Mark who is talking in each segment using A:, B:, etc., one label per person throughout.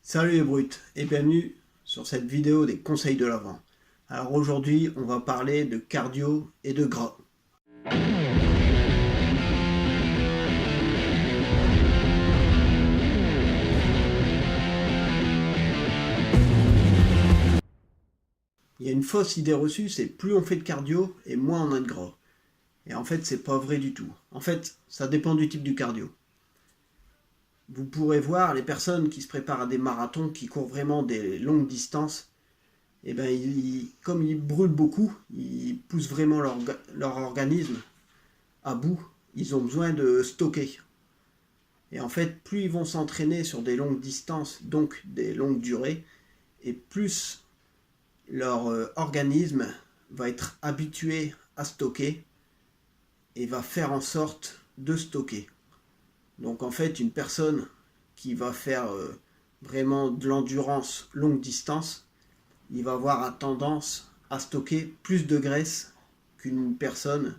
A: Salut les brutes et bienvenue sur cette vidéo des conseils de l'avant. Alors aujourd'hui on va parler de cardio et de gras. Il y a une fausse idée reçue, c'est plus on fait de cardio et moins on a de gras. Et en fait c'est pas vrai du tout. En fait ça dépend du type du cardio. Vous pourrez voir les personnes qui se préparent à des marathons, qui courent vraiment des longues distances, et ben comme ils brûlent beaucoup, ils poussent vraiment leur organisme à bout, ils ont besoin de stocker. Et en fait, plus ils vont s'entraîner sur des longues distances, donc des longues durées, et plus leur organisme va être habitué à stocker et va faire en sorte de stocker. Donc en fait, une personne qui va faire vraiment de l'endurance longue distance, il va avoir tendance à stocker plus de graisse qu'une personne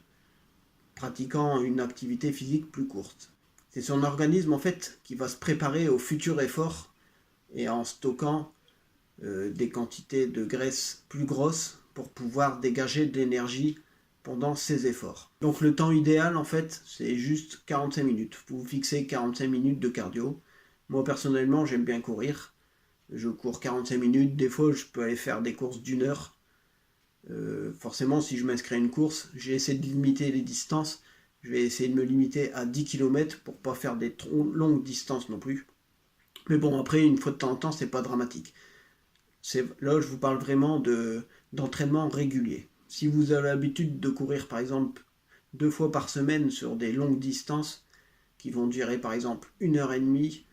A: pratiquant une activité physique plus courte. C'est son organisme en fait qui va se préparer au futur effort et en stockant des quantités de graisse plus grosses pour pouvoir dégager de l'énergie pendant ses efforts. Donc le temps idéal en fait c'est juste 45 minutes. Vous vous fixez 45 minutes de cardio. Moi personnellement j'aime bien courir. Je cours 45 minutes. Des fois je peux aller faire des courses d'une heure. Forcément si je m'inscris à une course, j'ai essayé de limiter les distances. Je vais essayer de me limiter à 10 km pour pas faire des trop longues distances non plus. Mais bon, après, une fois de temps en temps, c'est pas dramatique. Là, je vous parle vraiment d'entraînement régulier. Si vous avez l'habitude de courir, par exemple, 2 fois par semaine sur des longues distances, qui vont durer, par exemple, 1 heure et demie,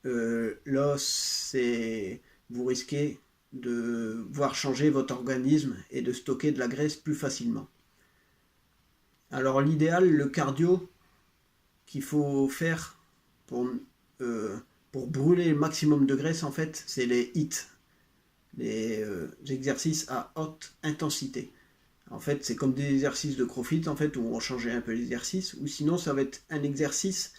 A: là, vous risquez de voir changer votre organisme et de stocker de la graisse plus facilement. Alors l'idéal, le cardio qu'il faut faire pour, euh, pour brûler le maximum de graisse, en fait, c'est les HIIT, les exercices à haute intensité. En fait, c'est comme des exercices de CrossFit, en fait, où on va changer un peu l'exercice, ou sinon, ça va être un exercice,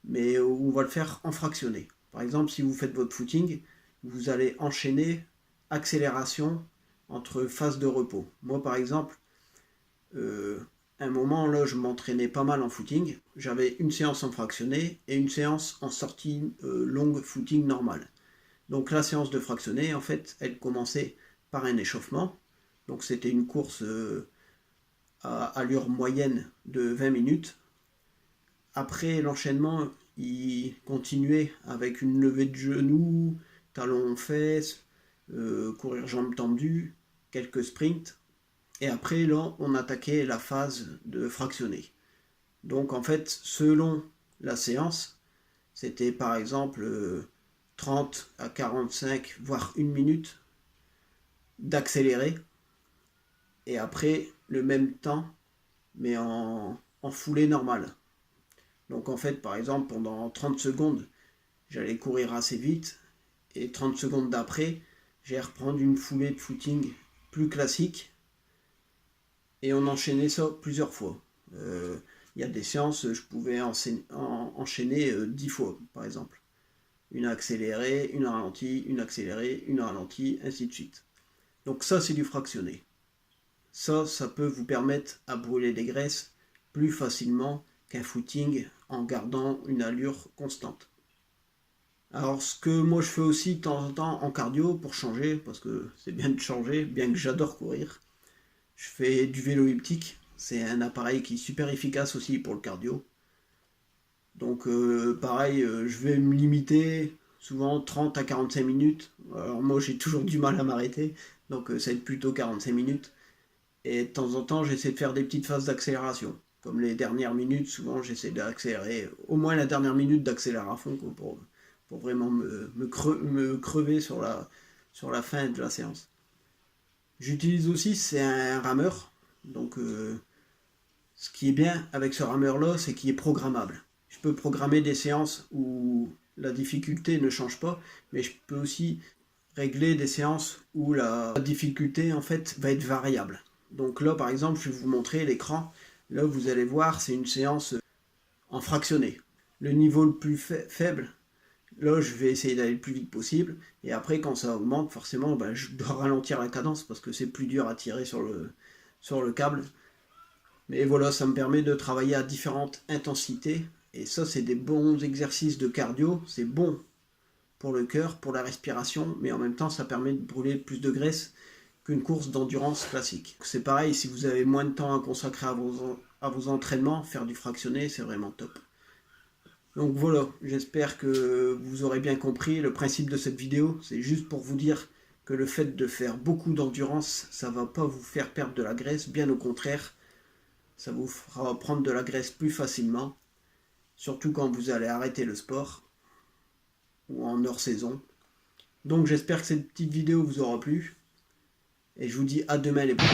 A: mais où on va le faire en fractionné. Par exemple, si vous faites votre footing, vous allez enchaîner accélération entre phases de repos. Moi, par exemple, un moment là je m'entraînais pas mal en footing, j'avais une séance en fractionné et une séance en sortie longue footing normale. Donc la séance de fractionné en fait elle commençait par un échauffement, donc c'était une course à allure moyenne de 20 minutes. Après l'enchaînement il continuait avec une levée de genoux, talons fesses, courir jambes tendues, quelques sprints. Et après, là, on attaquait la phase de fractionné. Donc, en fait, selon la séance, c'était par exemple 30 à 45, voire 1 minute d'accélérer. Et après, le même temps, mais en foulée normale. Donc, en fait, par exemple, pendant 30 secondes, j'allais courir assez vite. Et 30 secondes d'après, j'allais reprendre une foulée de footing plus classique et on enchaînait ça plusieurs fois. Il y a des séances, je pouvais enchaîner 10 fois, par exemple. Une accélérée, une ralentie, une accélérée, une ralentie, ainsi de suite. Donc ça, c'est du fractionné. Ça peut vous permettre à brûler des graisses plus facilement qu'un footing en gardant une allure constante. Alors ce que moi je fais aussi de temps en temps en cardio pour changer, parce que c'est bien de changer, bien que j'adore courir, je fais du vélo elliptique. C'est un appareil qui est super efficace aussi pour le cardio. Donc pareil, je vais me limiter souvent 30 à 45 minutes. Alors moi j'ai toujours du mal à m'arrêter, donc ça va être plutôt 45 minutes. Et de temps en temps j'essaie de faire des petites phases d'accélération. Comme les dernières minutes, souvent j'essaie d'accélérer, au moins la dernière minute d'accélérer à fond pour vraiment me crever sur la fin de la séance. J'utilise aussi, c'est un rameur. Donc, ce qui est bien avec ce rameur-là, c'est qu'il est programmable. Je peux programmer des séances où la difficulté ne change pas, mais je peux aussi régler des séances où la difficulté, en fait, va être variable. Donc là, par exemple, je vais vous montrer l'écran. Là, vous allez voir, c'est une séance en fractionné. Le niveau le plus faible, Là, je vais essayer d'aller le plus vite possible. Et après, quand ça augmente, forcément, je dois ralentir la cadence parce que c'est plus dur à tirer sur le câble. Mais voilà, ça me permet de travailler à différentes intensités. Et ça, c'est des bons exercices de cardio. C'est bon pour le cœur, pour la respiration, mais en même temps, ça permet de brûler plus de graisse qu'une course d'endurance classique. C'est pareil, si vous avez moins de temps à consacrer à vos entraînements, faire du fractionné, c'est vraiment top. Donc voilà, j'espère que vous aurez bien compris le principe de cette vidéo. C'est juste pour vous dire que le fait de faire beaucoup d'endurance, ça ne va pas vous faire perdre de la graisse, bien au contraire, ça vous fera prendre de la graisse plus facilement, surtout quand vous allez arrêter le sport ou en hors saison. Donc j'espère que cette petite vidéo vous aura plu et je vous dis à demain les potes.